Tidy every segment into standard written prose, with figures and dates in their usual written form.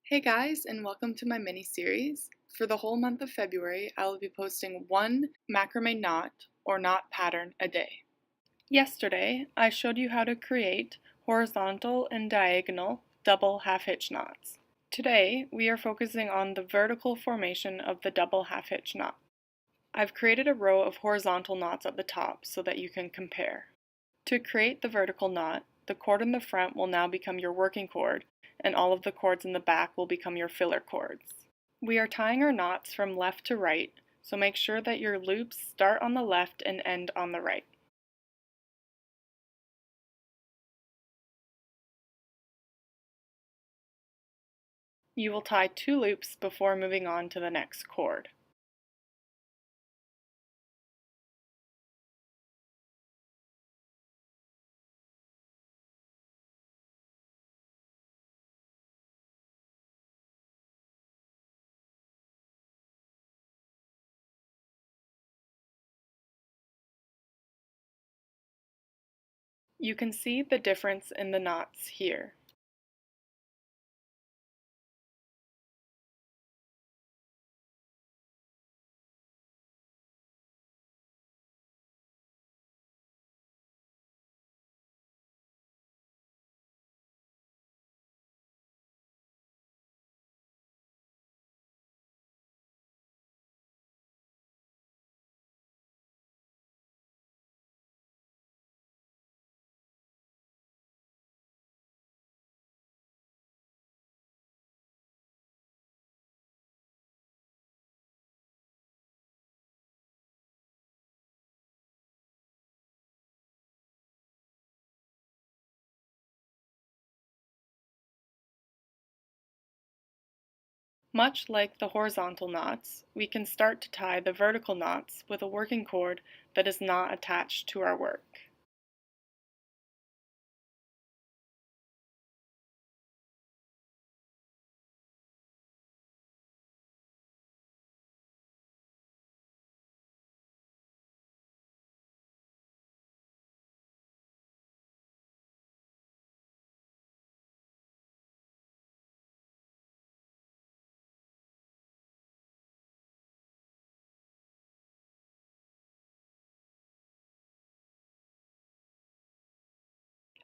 Hey guys, and welcome to my mini-series. For the whole month of February, I will be posting one macrame knot or knot pattern a day. Yesterday, I showed you how to create horizontal and diagonal double half-hitch knots. Today, we are focusing on the vertical formation of the double half-hitch knot. I've created a row of horizontal knots at the top so that you can compare. To create the vertical knot, the cord in the front will now become your working cord, and all of the cords in the back will become your filler cords. We are tying our knots from left to right, so make sure that your loops start on the left and end on the right. You will tie 2 loops before moving on to the next cord. You can see the difference in the knots here. Much like the horizontal knots, we can start to tie the vertical knots with a working cord that is not attached to our work.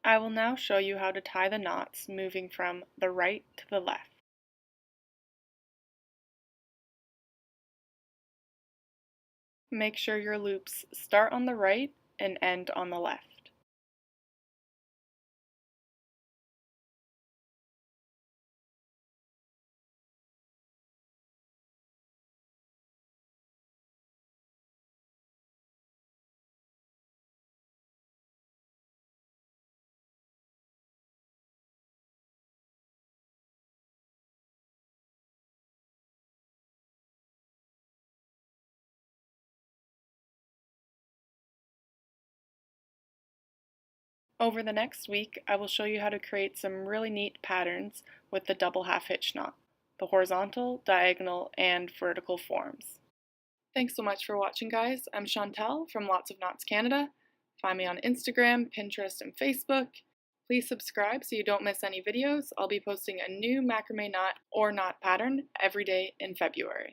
I will now show you how to tie the knots moving from the right to the left. Make sure your loops start on the right and end on the left. Over the next week, I will show you how to create some really neat patterns with the double half hitch knot, the horizontal, diagonal, and vertical forms. Thanks so much for watching, guys. I'm Chantel from Lots of Knots Canada. Find me on Instagram, Pinterest, and Facebook. Please subscribe so you don't miss any videos. I'll be posting a new macrame knot or knot pattern every day in February.